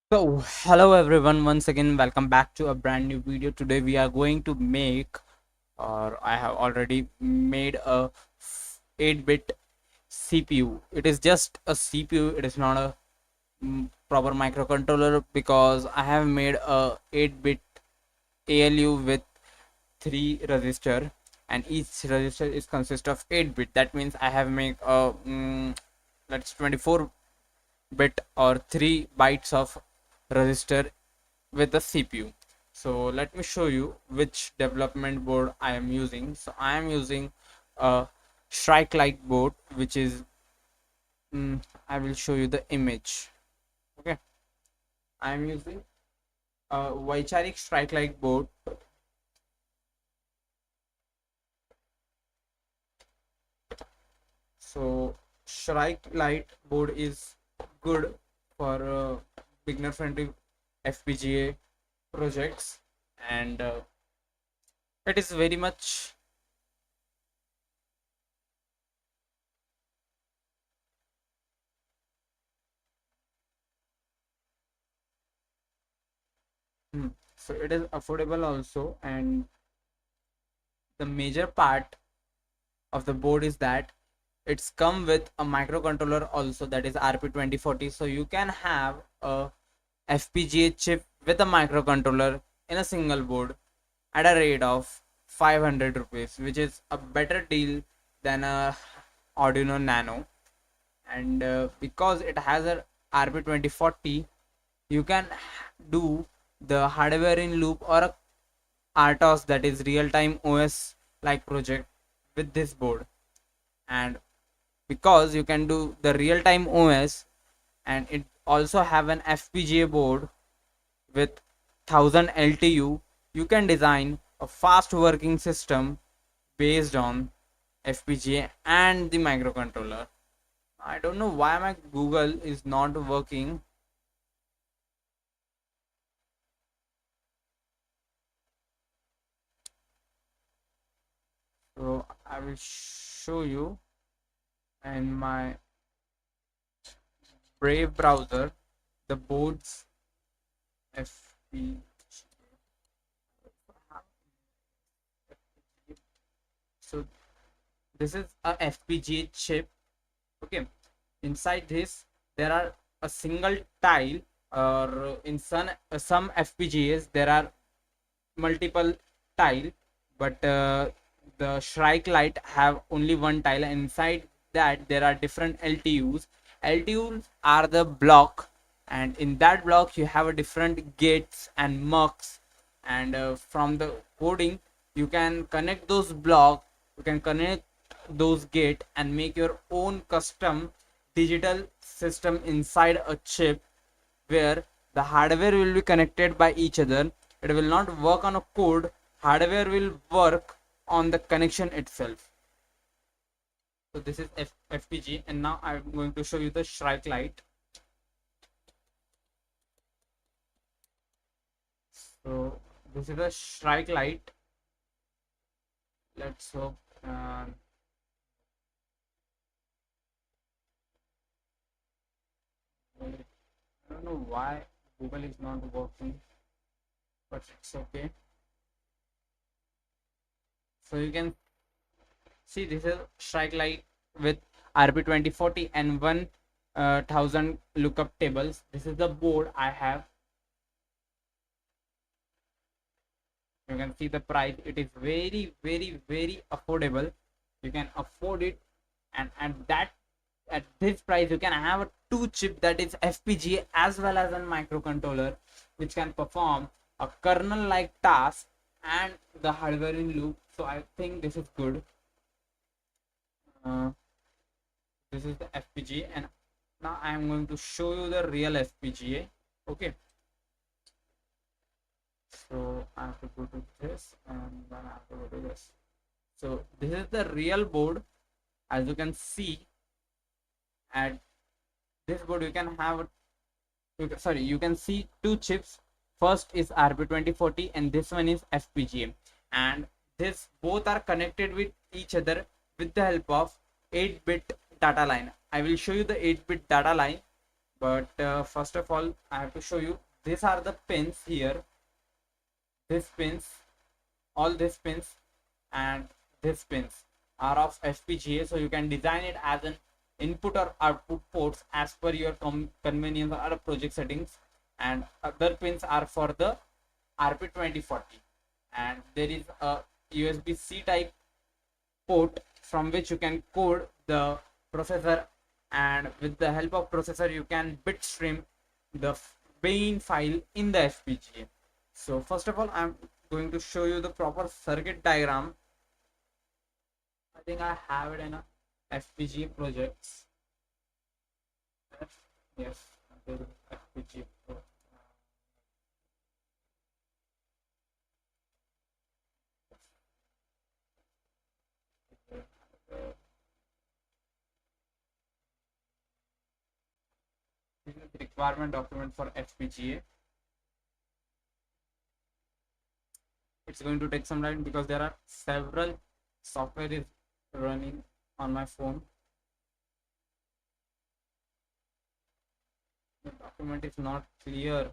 So, hello everyone, once again, welcome back to a brand new video. Today, we are going to make, or I have already made a 8-bit CPU. It is just a CPU, it is not a proper microcontroller because I have made a 8-bit ALU with 3 resistor, and each resistor is consist of 8-bit. That means I have made a that's 24-bit or 3 bytes of resistor with the CPU. So let me show you which development board I am using. So I am using a Shrike Lite board, which is I will show you the image. Okay, I am using a Vicharik Shrike Lite board. So Shrike Lite board is good for beginner friendly FPGA projects, and it is very much so it is affordable also. And the major part of the board is that it's come with a microcontroller also, that is RP2040. So you can have a FPGA chip with a microcontroller in a single board at a rate of 500 rupees, which is a better deal than a Arduino Nano. And because it has a RP2040, you can do the hardware in loop or a RTOS, that is real time OS like project, with this board. And because you can do the real time OS, and it also have an FPGA board with 1000 LTU, you can design a fast working system based on FPGA and the microcontroller. I don't know why my Google is not working. So I will show you in my Brave browser the board's FPGA. So this is a FPGA chip. Okay, inside this there are a single tile, or in some FPGAs there are multiple tile, but the Shrike Lite have only one tile, and inside that there are different LTUs. LTUs are the block, and in that block you have a different gates and mux. And from the coding you can connect those block, you can connect those gate and make your own custom digital system inside a chip, where the hardware will be connected by each other. It will not work on a code, hardware will work on the connection itself. So this is FPG, and now I'm going to show you the Shrike Lite. So this is a Shrike Lite. Let's hope I don't know why Google is not working, but it's okay. So you can see this is Shrike Lite with RP2040 and 1000 lookup tables. This is the board I have. You can see the price, it is very affordable. You can afford it, and at this price you can have a 2 chip, that is FPGA as well as a microcontroller, which can perform a kernel like task and the hardware in loop. So I think this is good. uh, this is the FPGA, and now I am going to show you the real FPGA. Okay, so I have to go to this, and then I have to go to this. So this is the real board. As you can see, at this board you can have you can see 2 chips. First is RP2040 and this one is FPGA, and this both are connected with each other with the help of 8-bit data line. I will show you the 8-bit data line. But first of all, I have to show you. These are the pins here. These pins, all these pins, and these pins are of FPGA. So you can design it as an input or output ports as per your convenience or project settings. And other pins are for the RP2040. And there is a USB-C type port from which you can code the processor, and with the help of processor you can bit stream the main file in the FPGA. So first of all, I'm going to show you the proper circuit diagram. I think I have it in a FPGA projects. Yes, FPGA. This is the requirement document for FPGA. It's going to take some time because there are several software is running on my phone. The document is not clear.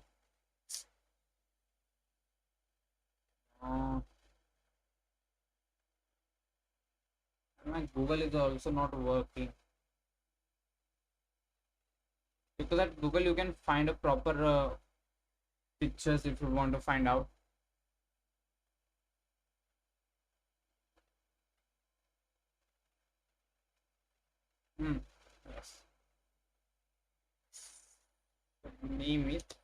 uh, and my Google is also not working, because at Google you can find a proper pictures if you want to find out. Hmm. Yes. Name it.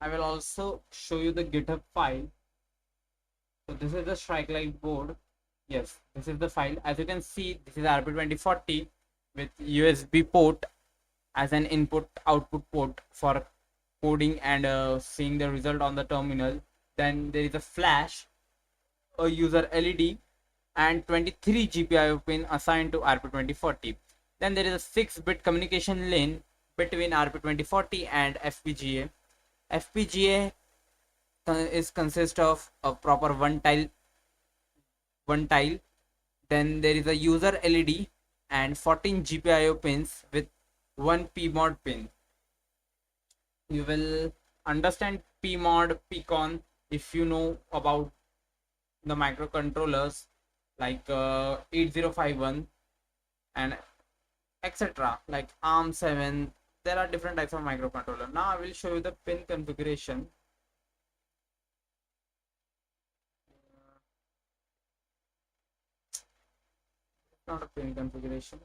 I will also show you the GitHub file. So this is the Shrike Lite board. Yes, this is the file. As you can see, this is RP2040 with USB port as an input output port for coding and seeing the result on the terminal. Then there is a flash, a user LED, and 23 GPIO pin assigned to RP2040. Then there is a 6-bit communication lane between RP2040 and FPGA. FPGA is consist of a proper one tile. Then there is a user LED and 14 GPIO pins with one PMOD pin. You will understand PMOD, PCON if you know about the microcontrollers like 8051 and etc. like ARM7. There are different types of microcontroller. Now I will show you the pin configuration. Not a pin configuration.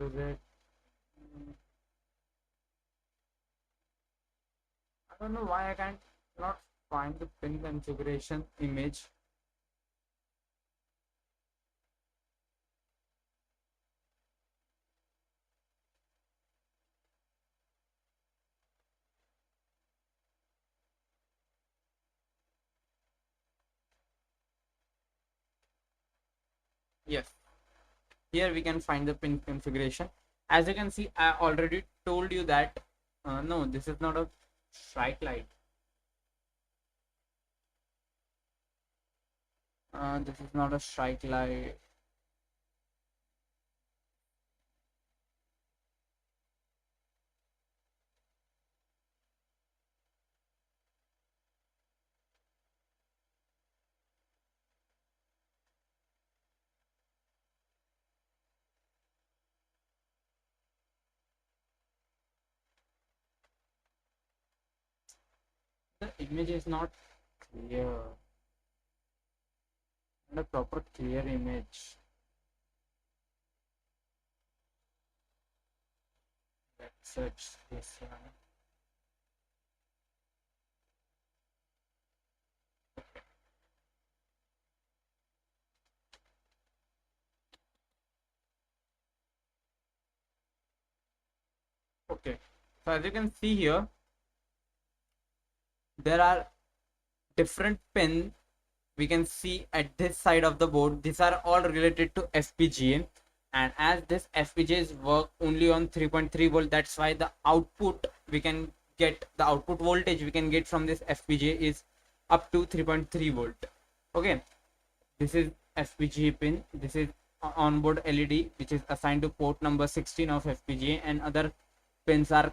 Is it? I don't know why I can't not find the pin configuration image. Yes, here we can find the pin configuration. As you can see, I already told you that no, this is not a Shrike Lite. This is not a Shrike Lite. The image is not clear. Not a proper clear image. Let's search this one. Okay, so as you can see here, there are different pins we can see at this side of the board, these are all related to FPGA. And as this FPGAs work only on 3.3 volt, that's why the output we can get, the output voltage we can get from this FPGA is up to 3.3 volt. Okay, this is FPGA pin, this is onboard LED which is assigned to port number 16 of FPGA, and other pins are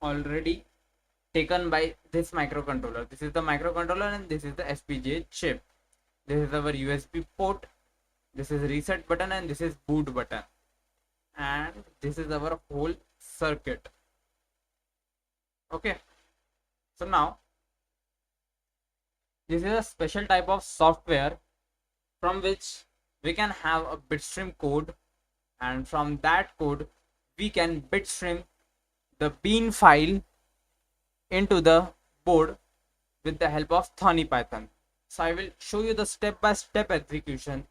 already taken by this microcontroller. This is the microcontroller and this is the FPGA chip. This is our USB port, this is reset button, and this is boot button, and this is our whole circuit. Okay, so now this is a special type of software from which we can have a bitstream code, and from that code we can bitstream the bean file into the board with the help of Thorny Python. So I will show you the step-by-step execution,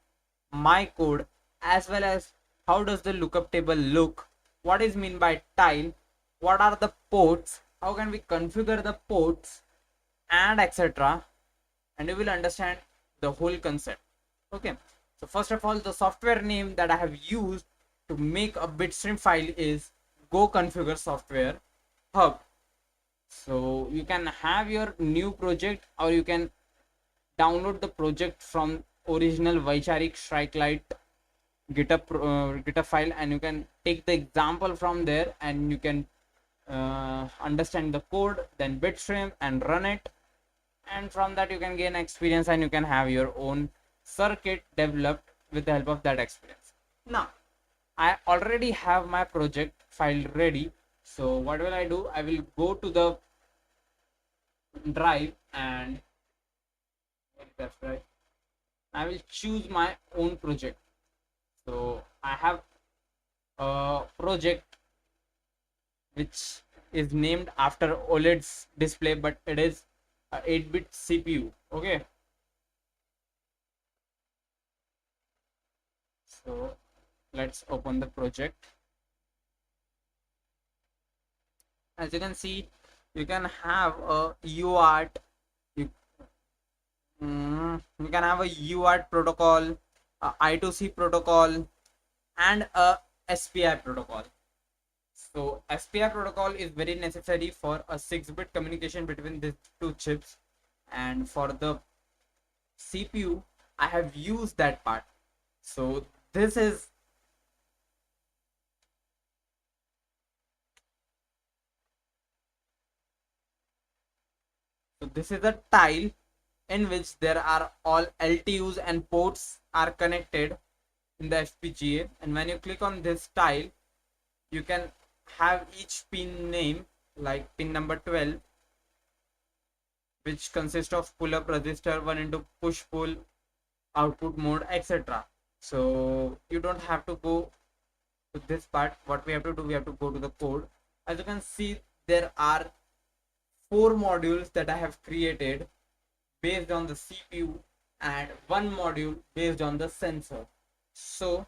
my code, as well as how does the lookup table look, what is mean by tile, what are the ports, how can we configure the ports, and etc. And you will understand the whole concept. Okay, so first of all, the software name that I have used to make a bitstream file is Go Configure Software Hub. So you can have your new project, or you can download the project from original Vicharik Shrike Lite GitHub file, and you can take the example from there, and you can understand the code, then bitstream and run it, and from that you can gain experience and you can have your own circuit developed with the help of that experience. Now I already have my project file ready, so what will I do? I will go to the drive, and that's right, I will choose my own project. So I have a project which is named after OLED's display, but it is a 8-bit CPU. Okay, so let's open the project. As you can see, you can have a UART, you, you can have a UART protocol, a I2C protocol, and a SPI protocol. So SPI protocol is very necessary for a 6-bit communication between these two chips, and for the CPU I have used that part. So this is a tile in which there are all LTUs and ports are connected in the FPGA, and when you click on this tile you can have each pin name, like pin number 12, which consists of pull up resistor, 1 into push pull, output mode, etc. So you don't have to go to this part. What we have to do, we have to go to the code. As you can see, there are 4 modules that I have created based on the CPU, and 1 module based on the sensor. So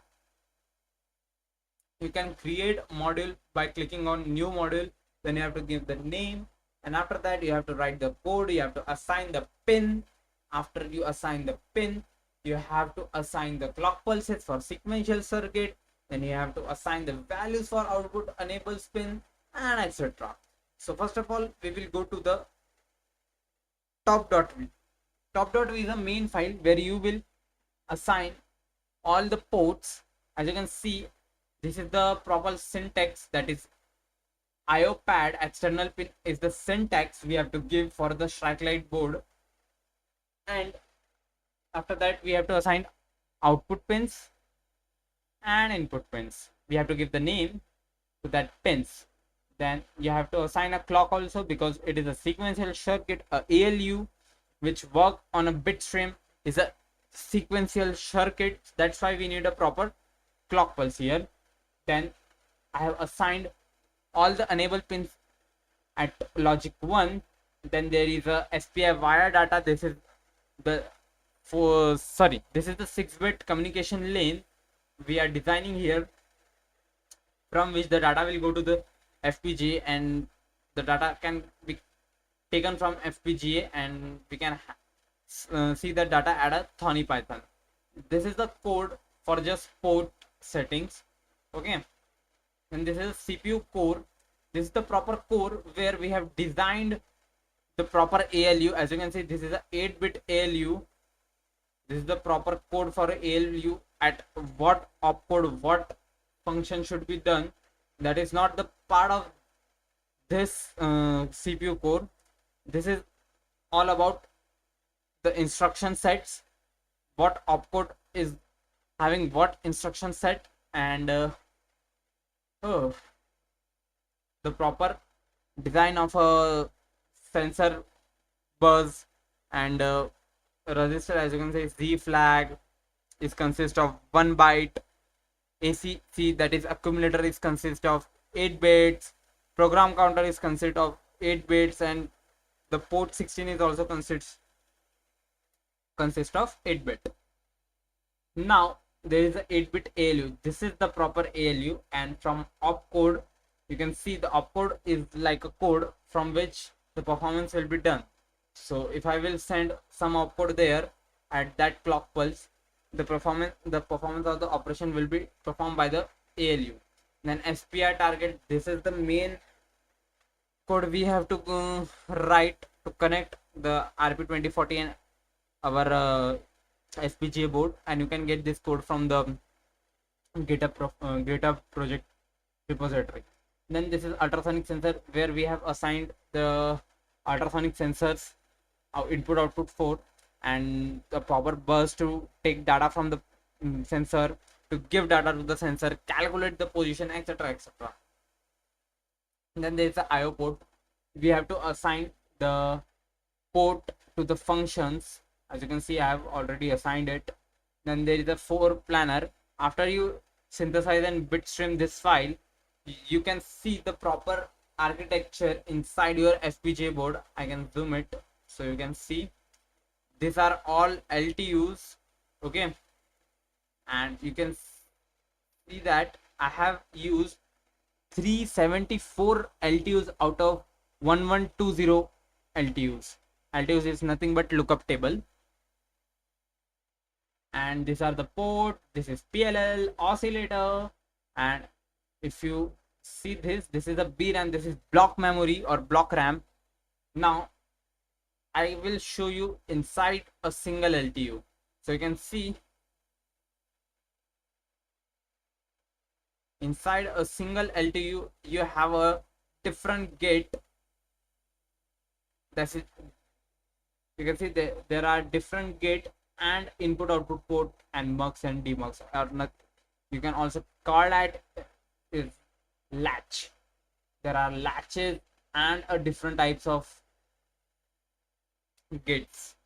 you can create a module by clicking on new module, then you have to give the name, and after that you have to write the code, you have to assign the pin. After you assign the pin, you have to assign the clock pulses for sequential circuit, then you have to assign the values for output enable pin, and etc. So first of all, we will go to the top.v. Top.v is a main file where you will assign all the ports. As you can see, this is the proper syntax, that is IO pad external pin is the syntax we have to give for the Shrike Lite board, and after that we have to assign output pins and input pins. We have to give the name to that pins. Then you have to assign a clock also, because it is a sequential circuit. A ALU which work on a bit stream is a sequential circuit, that's why we need a proper clock pulse here. Then I have assigned all the enable pins at logic 1. Then there is a SPI wire data. This is the this is the 6-bit communication lane we are designing here, from which the data will go to the FPGA, and the data can be taken from FPGA, and we can see the data at a Thorny Python. This is the code for just port settings. Okay, and this is CPU core. This is the proper core where we have designed the proper ALU. As you can see, this is a 8-bit ALU. This is the proper code for ALU at what opcode, what function should be done. That is not the part of this CPU core. This is all about the instruction sets, what opcode is having what instruction set, and oh, the proper design of a sensor bus and register. As you can see, Z flag is consist of 1 byte, ACC, that is accumulator, is consist of 8 bits, program counter is consist of 8 bits, and the port 16 is also consist of 8 bit. Now there is a 8-bit ALU. This is the proper ALU, and from opcode you can see the opcode is like a code from which the performance will be done. So if I will send some opcode there at that clock pulse, the performance of the operation will be performed by the ALU. Then SPI target, this is the main code we have to write to connect the RP2040 and our FPGA board, and you can get this code from the GitHub project repository. Then this is ultrasonic sensor, where we have assigned the ultrasonic sensors input output 4 and the power bus to take data from the sensor, to give data to the sensor, calculate the position, etc, etc. Then there is the IO port. We have to assign the port to the functions. As you can see, I have already assigned it. Then there is a 4 planner. After you synthesize and bitstream this file, you can see the proper architecture inside your FPGA board. I can zoom it so you can see these are all LTUs. Okay, and you can see that I have used 374 LTUs out of 1120 LTUs. LTUs is nothing but lookup table. And these are the port. This is PLL, oscillator, and if you see this is a BRAM, this is block memory or block RAM. Now I will show you inside a single LTU. So you can see inside a single LTU you have a different gate. That's it. You can see there are different gate and input output port and mux and demux, or not. You can also call that is latch. There are latches and a different types of gates.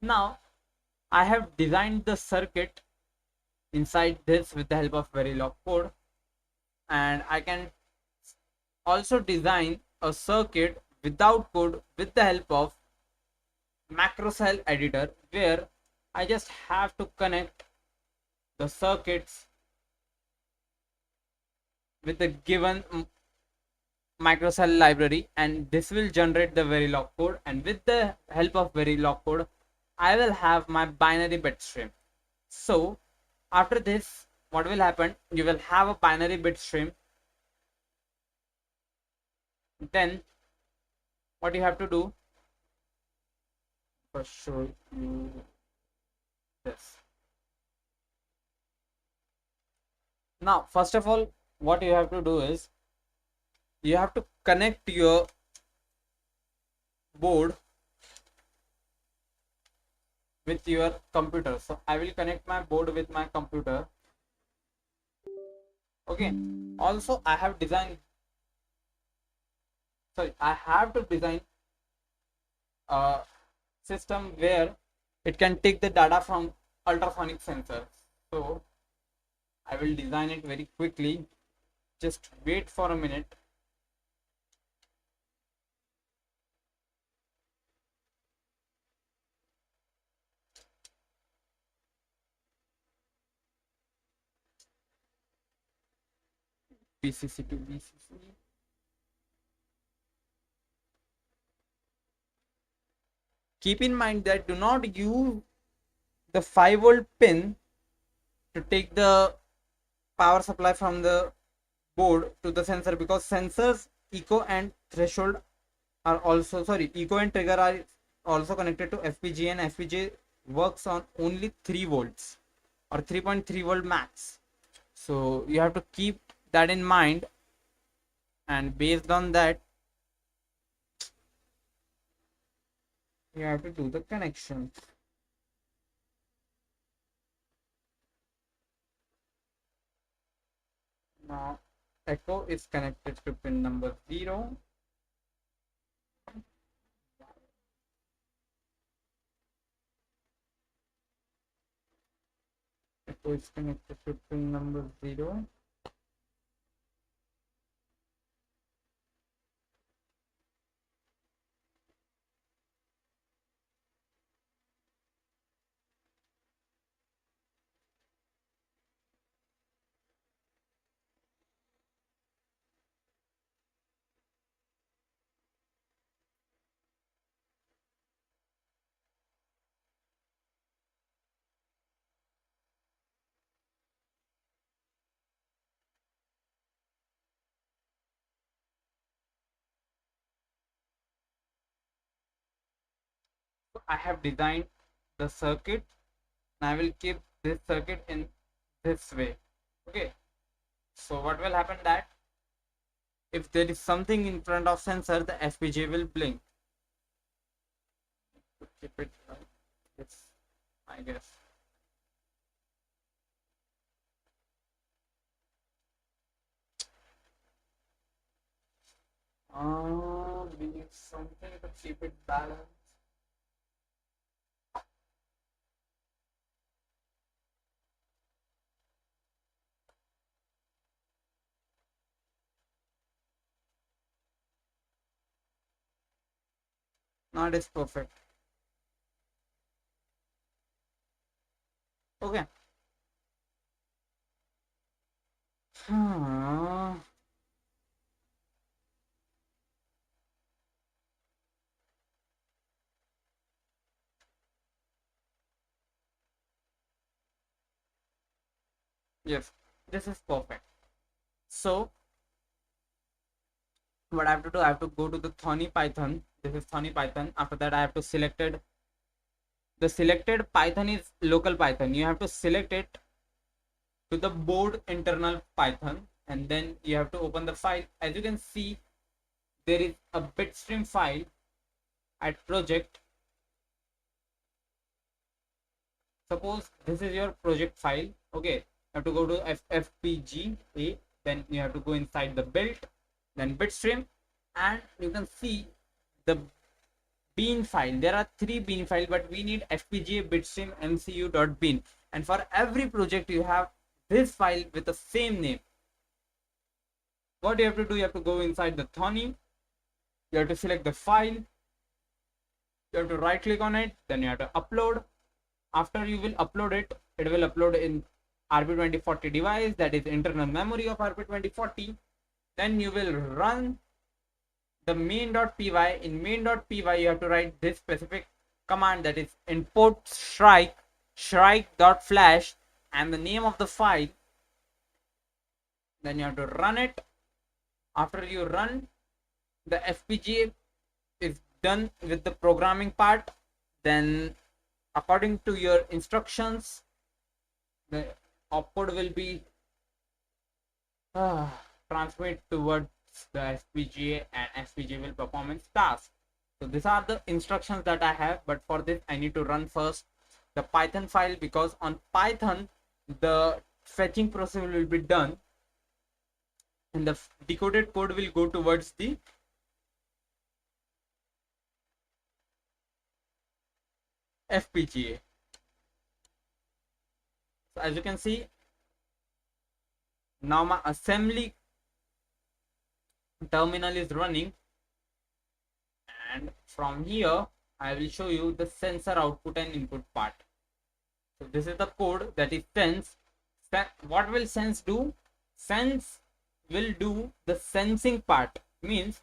Now I have designed the circuit inside this with the help of Verilog code, and I can also design a circuit without code with the help of macro cell editor, where I just have to connect the circuits with the given microcell library, and this will generate the Verilog code, and with the help of Verilog code I will have my binary bit stream. So after this, what will happen, you will have a binary bit stream. Then what you have to do, first show you this. Now first of all, what you have to do is you have to connect your board with your computer. So I will connect my board with my computer. Okay, also I have designed, sorry, I have to design a system where it can take the data from ultrasonic sensors. So I will design it very quickly. Just wait for a minute. VCC to VCC. keep in mind that do not use the 5-volt pin to take the power supply from the board to the sensor, because sensors echo and threshold are also, sorry, echo and trigger are also connected to FPGA, and FPGA works on only 3 volts or 3.3 volt max. So you have to keep that in mind, and based on that you have to do the connection. Now echo is connected to pin number 0. Echo is connected to pin number 0. So I have designed the circuit, and I will keep this circuit in this way. Okay, so what will happen that if there is something in front of sensor, the FPGA will blink. Keep it like this, I guess. We need something to keep it balanced. Now it is perfect. Okay. Yes, this is perfect. So what I have to do, I have to go to the Thorny Python. This is Thorny Python. After that, I have to selected the selected Python is local Python. You have to select it to the board internal Python, and then you have to open the file. As you can see, there is a bitstream file at project. Suppose this is your project file. Okay, you have to go to FFPGA, then you have to go inside the build, then bitstream, and you can see the bean file. There are 3 bean files, but we need FPGA bitstream mcu.bean, and for every project you have this file with the same name. What you have to do, you have to go inside the Thorny, you have to select the file, you have to right click on it, then you have to upload. After you will upload it, it will upload in RP2040 device, that is internal memory of RP2040. Then you will run the main.py. In main.py you have to write this specific command, that is import shrike.flash, and the name of the file. Then you have to run it. After you run, the FPGA is done with the programming part. Then according to your instructions, the opcode will be transmit towards the FPGA, and FPGA will perform its task. So these are the instructions that I have, but for this I need to run first the Python file, because on Python the fetching process will be done and the decoded code will go towards the FPGA. So as you can see, now my assembly terminal is running, and from here I will show you the sensor output and input part. So this is the code, that is sense. What will sense do? Sense will do the sensing part. Means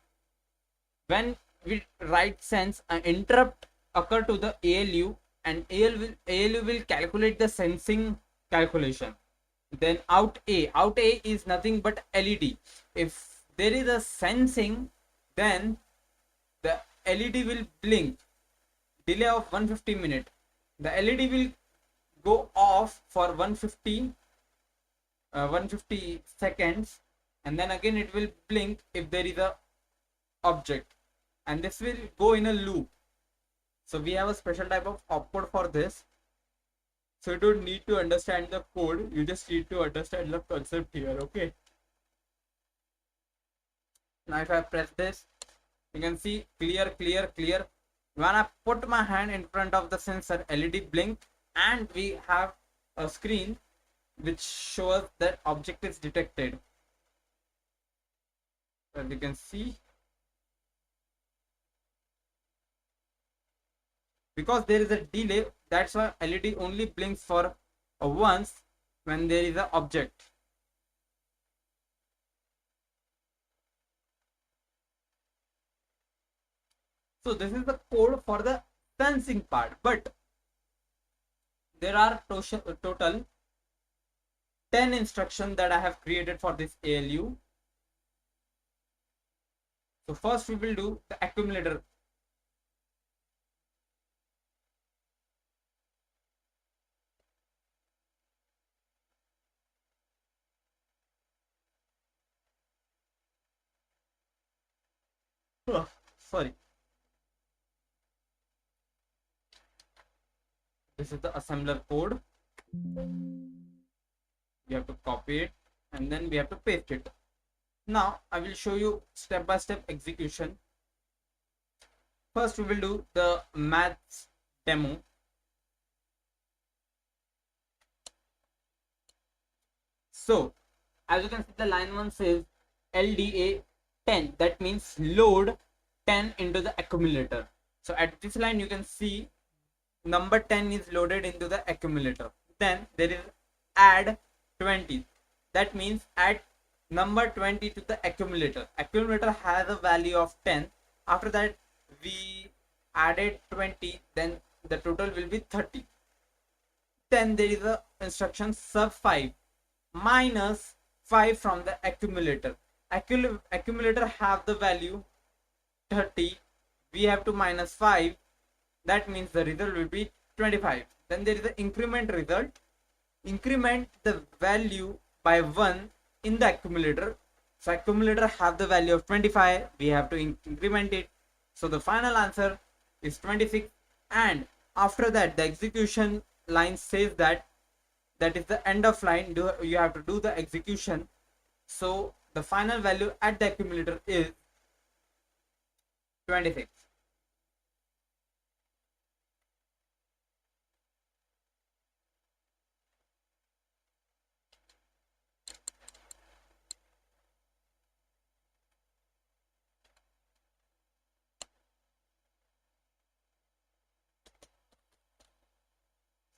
when we write sense, an interrupt occur to the ALU, and ALU will calculate the sensing calculation. Then out A is nothing but LED. If there is a sensing, then the LED will blink, delay of 150 minutes. The LED will go off for 150 seconds, and then again it will blink if there is a object, and this will go in a loop. So we have a special type of opcode for this. So you don't need to understand the code, you just need to understand the concept here. Okay, now if I press this, you can see clear. When I put my hand in front of the sensor, LED blink, and we have a screen which shows that object is detected. As you can see, because there is a delay, that's why LED only blinks for once when there is an object. So this is the code for the sensing part, but there are total 10 instructions that I have created for this ALU. So first we will do the accumulator. Sorry, this is the assembler code. We have to copy it and then we have to paste it. Now I will show you step-by-step execution. First we will do the maths demo. So as you can see, the line 1 says LDA 10, that means load 10 into the accumulator. So at this line you can see number 10 is loaded into the accumulator. Then there is add 20, that means add number 20 to the accumulator. Accumulator has a value of 10. After that we added 20, then the total will be 30. Then there is a instruction sub 5 minus 5 from the accumulator. Accumulator have the value 30, we have to minus 5, that means the result will be 25. Then there is the increment result. Increment the value by 1 in the accumulator. So accumulator have the value of 25, we have to increment it. So the final answer is 26. And after that the execution line says that is the end of line. You have to do the execution. So the final value at the accumulator is 26.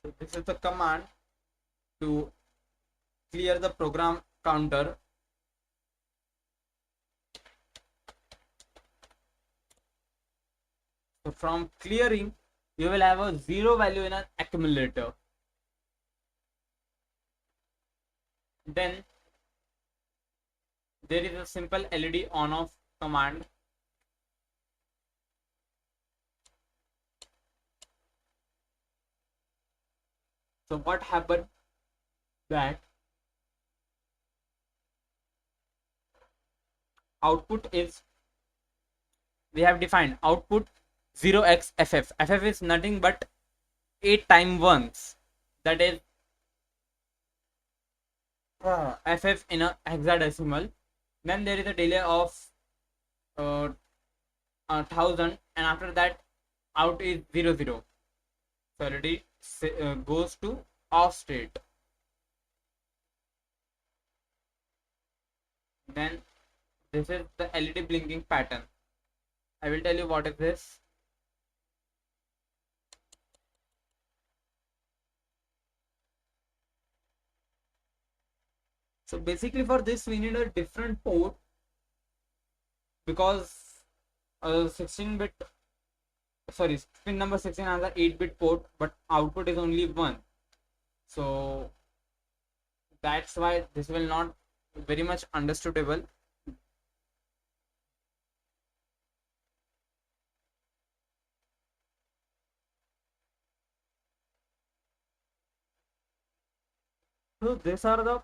So this is the command to clear the program counter. So from clearing, you will have a 0 value in an accumulator. Then there is a simple LED on off command. So what happened that output is, we have defined output 0x ff. Ff is nothing but 8 times 1s, that is ff in a hexadecimal. Then there is a delay of 1000, and after that out is 00. So already goes to off state. Then this is the LED blinking pattern. I will tell you what is this. So basically for this we need a different port, because 16-bit sorry, pin number 16 has a 8-bit port, but output is only 1. So that's why this will not very much understandable. So these are the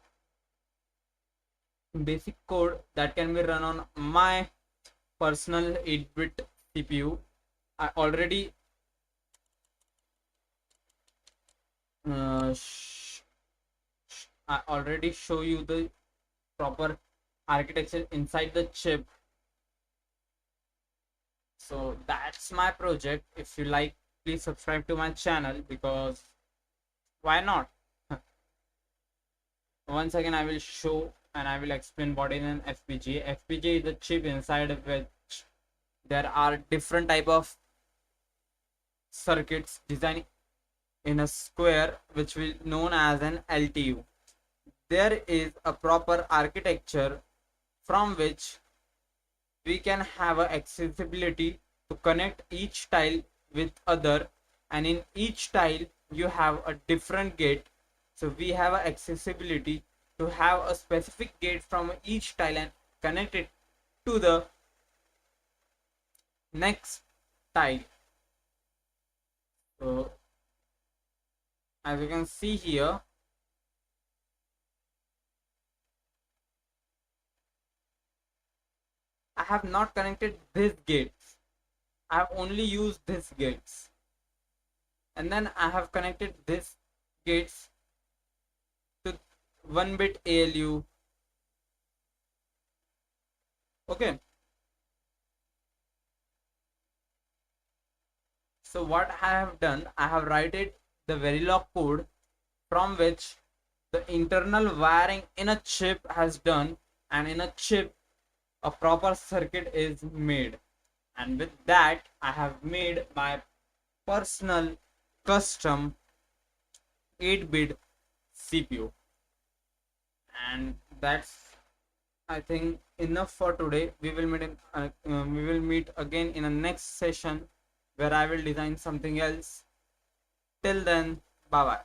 basic code that can be run on my personal 8-bit CPU. I already uh, sh- I already show you the proper architecture inside the chip. So that's my project. If you like, please subscribe to my channel, because why not? Once again, I will show and I will explain what is an FPGA. FPGA is a chip inside of which there are different type of circuits designed in a square, which will known as an LTU. There is a proper architecture from which we can have a accessibility to connect each tile with other, and in each tile you have a different gate. So we have a accessibility to have a specific gate from each tile and connect it to the next tile. So as you can see here, I have not connected these gates. I have only used these gates, and then I have connected these gates to 1-bit ALU. Okay, so what I have done, I have written the Verilog code from which the internal wiring in a chip has done, and in a chip a proper circuit is made, and with that I have made my personal custom 8-bit CPU. And that's, I think, enough for today. We will meet again in a next session where I will design something else. Till then, bye bye.